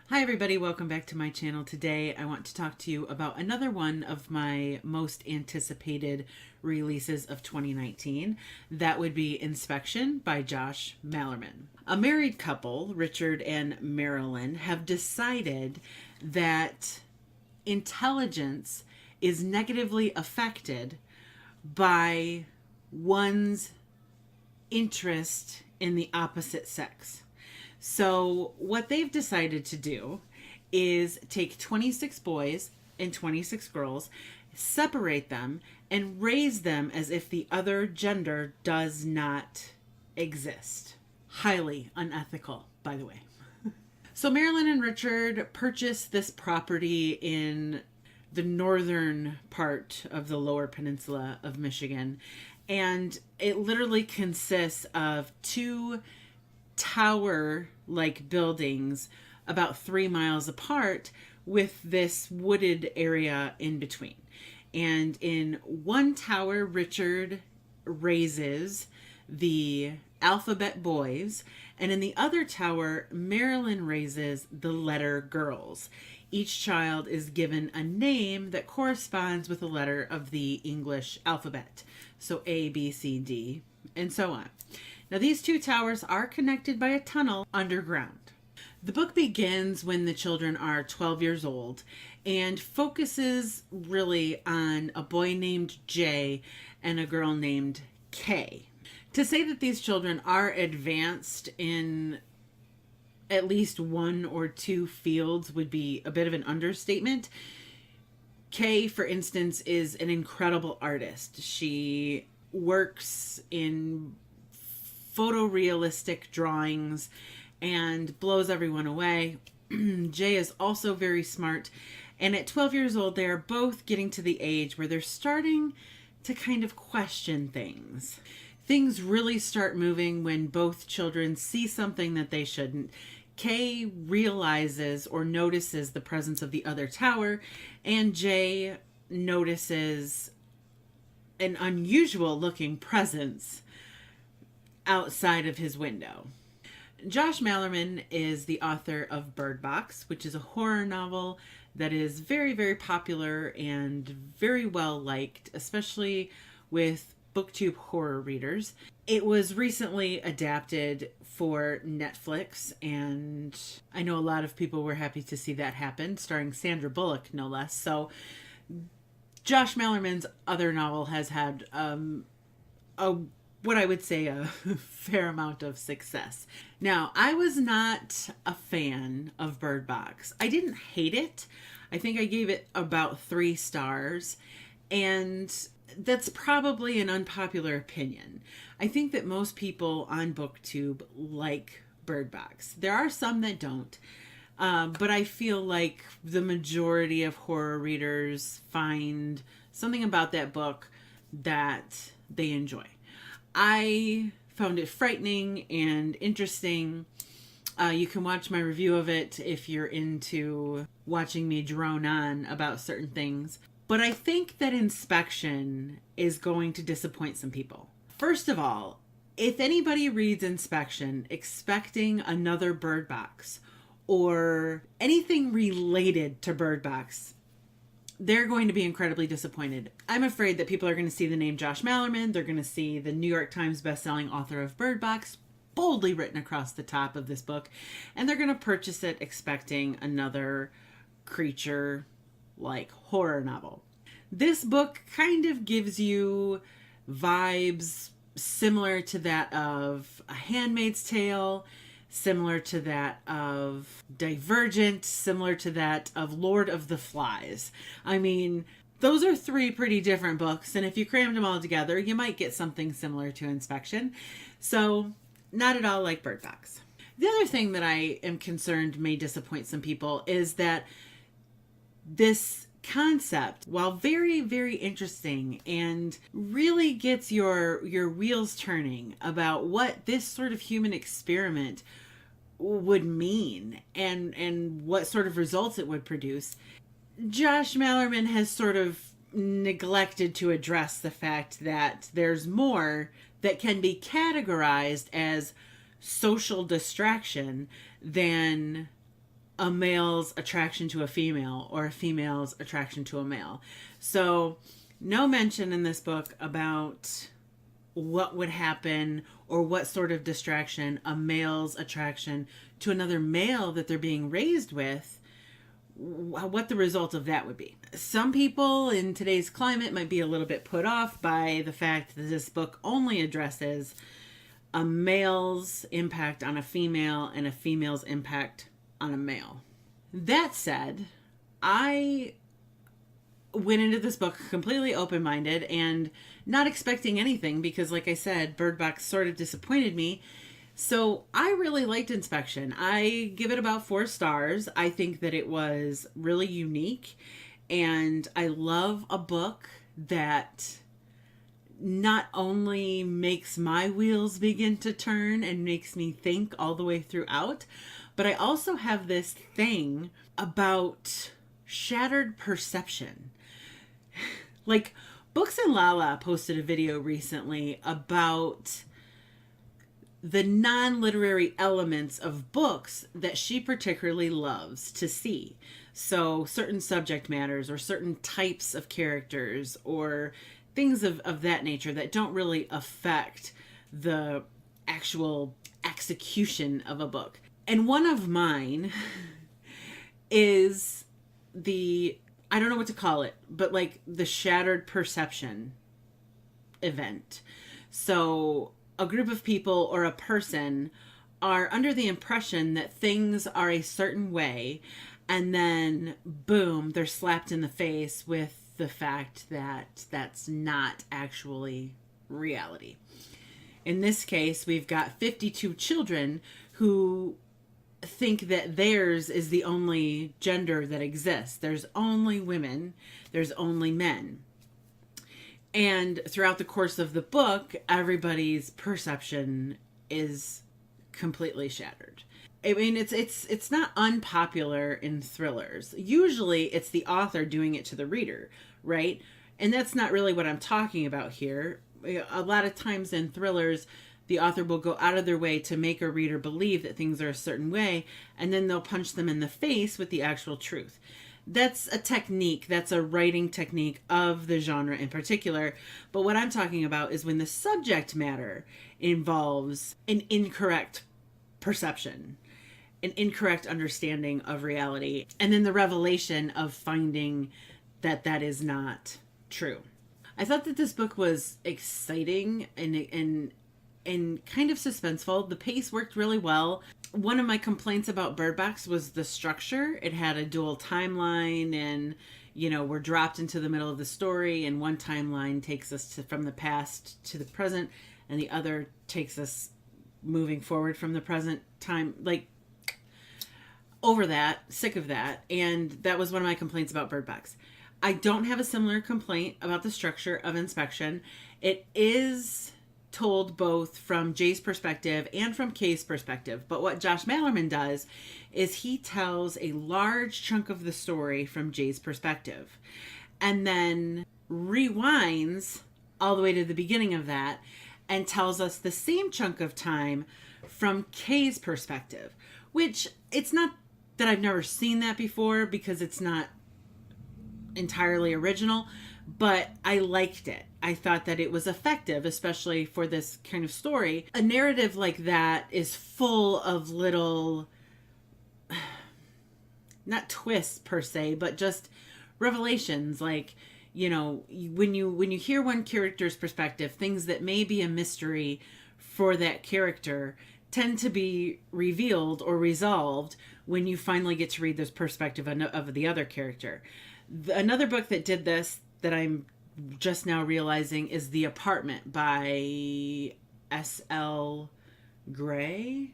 Hi everybody, welcome back to my channel. Today I want to talk to you about another one of my most anticipated releases of 2019. That would be Inspection by Josh Malerman. A married couple, Richard and Marilyn, have decided that intelligence is negatively affected by one's interest in the opposite sex. So what they've decided to do is take 26 boys and 26 girls, separate them, and raise them as if the other gender does not exist. Highly unethical, by the way. So Marilyn and Richard purchased this property in the northern part of the Lower Peninsula of Michigan, and it literally consists of two tower-like buildings about 3 miles apart with this wooded area in between. And in one tower, Richard raises the alphabet boys, and in the other tower, Marilyn raises the letter girls. Each child is given a name that corresponds with a letter of the English alphabet. So A, B, C, D, and so on. Now, these two towers are connected by a tunnel underground. The book begins when the children are 12 years old and focuses really on a boy named Jay and a girl named Kay. To say that these children are advanced in at least one or two fields would be a bit of an understatement. Kay, for instance, is an incredible artist. She works in photorealistic drawings and blows everyone away. Jay is also very smart, and at 12 years old they are both getting to the age where they're starting to kind of question things. Things really start moving when both children see something that they shouldn't. Kay realizes or notices the presence of the other tower, and Jay notices an unusual looking presence outside of his window. Josh Malerman is the author of Bird Box, which is a horror novel that is very, very popular and very well liked, especially with BookTube horror readers. It was recently adapted for Netflix, and I know a lot of people were happy to see that happen, starring Sandra Bullock, no less. So Josh Malerman's other novel has had what I would say a fair amount of success. Now, I was not a fan of Bird Box. I didn't hate it. I think I gave it about 3 stars, and that's probably an unpopular opinion. I think that most people on BookTube like Bird Box. There are some that don't, but I feel like the majority of horror readers find something about that book that they enjoy. I found it frightening and interesting. You can watch my review of it if you're into watching me drone on about certain things. But I think that Inspection is going to disappoint some people. First of all, if anybody reads Inspection expecting another Bird Box or anything related to Bird Box, they're going to be incredibly disappointed. I'm afraid that people are going to see the name Josh Malerman. They're going to see the New York Times bestselling author of Bird Box boldly written across the top of this book, and they're going to purchase it expecting another creature-like horror novel. This book kind of gives you vibes similar to that of A Handmaid's Tale, similar to that of Divergent, similar to that of Lord of the Flies. I mean, those are 3 pretty different books, and if you crammed them all together, you might get something similar to Inspection. So, not at all like Bird Box. The other thing that I am concerned may disappoint some people is that this concept, while very, very interesting and really gets your wheels turning about what this sort of human experiment would mean and what sort of results it would produce, Josh Malerman has sort of neglected to address the fact that there's more that can be categorized as social distraction than a male's attraction to a female or a female's attraction to a male. So no mention in this book about what would happen or what sort of distraction a male's attraction to another male that they're being raised with, what the result of that would be. Some people in today's climate might be a little bit put off by the fact that this book only addresses a male's impact on a female and a female's impact on a male. That said, I went into this book completely open-minded and not expecting anything because, like I said, Bird Box sort of disappointed me. So I really liked Inspection. I give it about 4 stars. I think that it was really unique, and I love a book that not only makes my wheels begin to turn and makes me think all the way throughout, but I also have this thing about shattered perception. Like, Books and Lala posted a video recently about the non-literary elements of books that she particularly loves to see. So certain subject matters or certain types of characters or things of that nature that don't really affect the actual execution of a book. And one of mine is I don't know what to call it, but like the shattered perception event. So a group of people or a person are under the impression that things are a certain way, and then boom, they're slapped in the face with the fact that that's not actually reality. In this case, we've got 52 children who think that theirs is the only gender that exists. There's only women, there's only men. And throughout the course of the book, everybody's perception is completely shattered. I mean, it's not unpopular in thrillers. Usually it's the author doing it to the reader, right? And that's not really what I'm talking about here. A lot of times in thrillers, the author will go out of their way to make a reader believe that things are a certain way, and then they'll punch them in the face with the actual truth. That's a technique, that's a writing technique of the genre in particular. But what I'm talking about is when the subject matter involves an incorrect perception, an incorrect understanding of reality, and then the revelation of finding that that is not true. I thought that this book was exciting and kind of suspenseful. The pace worked really well. One of my complaints about Bird Box was the structure. It had a dual timeline, and we're dropped into the middle of the story, and one timeline takes us from the past to the present, and the other takes us moving forward from the present time. Like, over that, sick of that. And that was one of my complaints about Bird Box. I don't have a similar complaint about the structure of Inspection. It is told both from Jay's perspective and from Kay's perspective. But what Josh Malerman does is he tells a large chunk of the story from Jay's perspective and then rewinds all the way to the beginning of that and tells us the same chunk of time from Kay's perspective, which it's not that I've never seen that before because it's not entirely original, but I liked it. I thought that it was effective, especially for this kind of story. A narrative like that is full of little, not twists per se, but just revelations. Like, when you hear one character's perspective, things that may be a mystery for that character tend to be revealed or resolved when you finally get to read this perspective of the other character. Another book that did this that I'm just now realizing is The Apartment by S.L. Gray.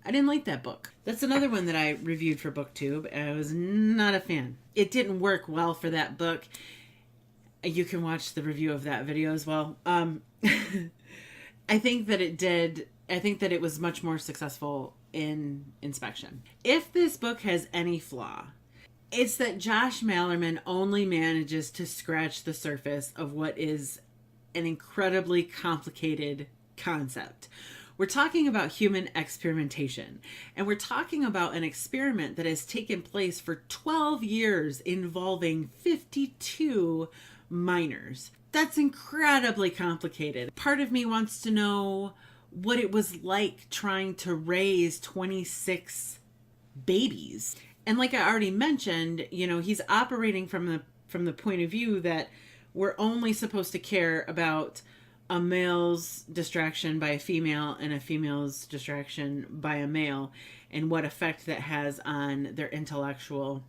I didn't like that book. That's another one that I reviewed for BookTube, and I was not a fan. It didn't work well for that book. You can watch the review of that video as well. I think that it did. I think that it was much more successful in Inspection. If this book has any flaw, it's that Josh Malerman only manages to scratch the surface of what is an incredibly complicated concept. We're talking about human experimentation, and we're talking about an experiment that has taken place for 12 years involving 52 minors. That's incredibly complicated. Part of me wants to know what it was like trying to raise 26 babies. And like I already mentioned, he's operating from the point of view that we're only supposed to care about a male's distraction by a female and a female's distraction by a male, and what effect that has on their intellectual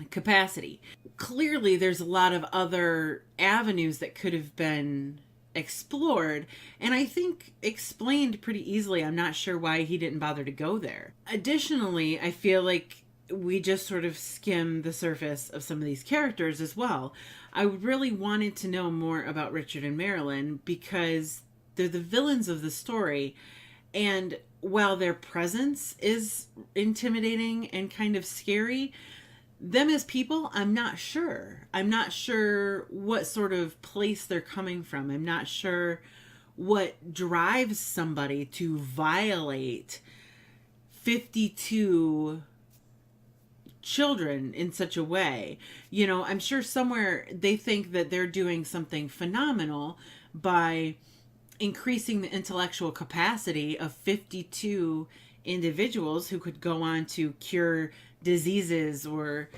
capacity. Clearly, there's a lot of other avenues that could have been explored, and I think explained pretty easily. I'm not sure why he didn't bother to go there. Additionally, I feel like we just sort of skim the surface of some of these characters as well. I really wanted to know more about Richard and Marilyn because they're the villains of the story, and while their presence is intimidating and kind of scary, them as people, I'm not sure. I'm not sure what sort of place they're coming from. I'm not sure what drives somebody to violate 52 children in such a way. I'm sure somewhere they think that they're doing something phenomenal by increasing the intellectual capacity of 52 individuals who could go on to cure diseases or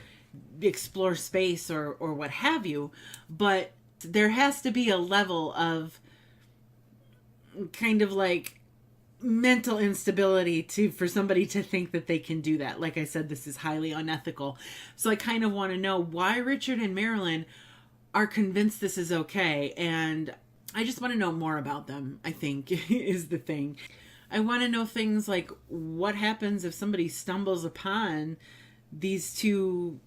explore space or what have you. But there has to be a level of kind of like mental instability for somebody to think that they can do that. Like I said, this is highly unethical. So I kind of want to know why Richard and Marilyn are convinced this is okay. And I just want to know more about them, I think, is the thing. I want to know things like what happens if somebody stumbles upon these two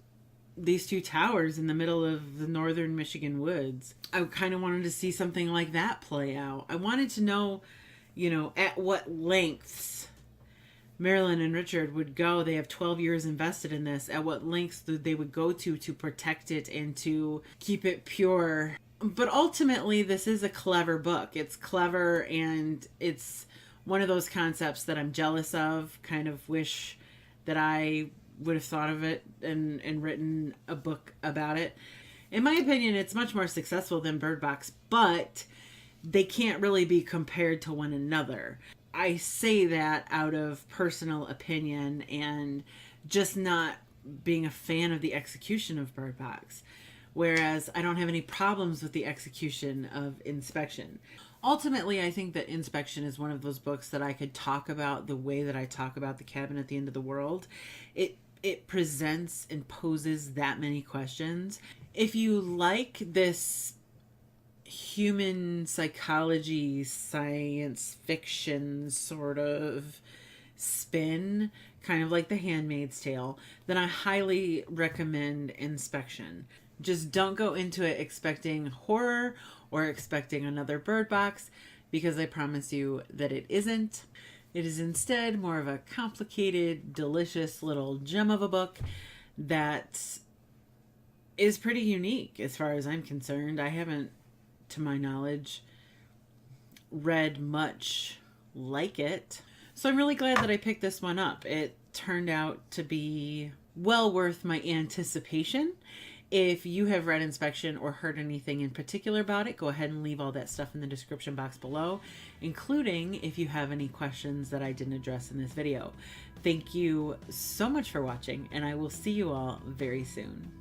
towers in the middle of the northern Michigan woods. I kind of wanted to see something like that play out. I wanted to know, at what lengths Marilyn and Richard would go. They have 12 years invested in this. At what lengths they would go to protect it and to keep it pure. But ultimately, this is a clever book. It's clever, and it's one of those concepts that I'm jealous of, kind of wish that I would have thought of it and written a book about it. In my opinion, it's much more successful than Bird Box, but they can't really be compared to one another. I say that out of personal opinion and just not being a fan of the execution of Bird Box, whereas I don't have any problems with the execution of Inspection. Ultimately, I think that Inspection is one of those books that I could talk about the way that I talk about The Cabin at the End of the World. It presents and poses that many questions. If you like this human psychology, science fiction sort of spin, kind of like The Handmaid's Tale, then I highly recommend Inspection. Just don't go into it expecting horror or expecting another Bird Box, because I promise you that it isn't. It is instead more of a complicated, delicious little gem of a book that is pretty unique as far as I'm concerned. I haven't, to my knowledge, read much like it. So I'm really glad that I picked this one up. It turned out to be well worth my anticipation. If you have read Inspection or heard anything in particular about it, go ahead and leave all that stuff in the description box below, including if you have any questions that I didn't address in this video. Thank you so much for watching, and I will see you all very soon.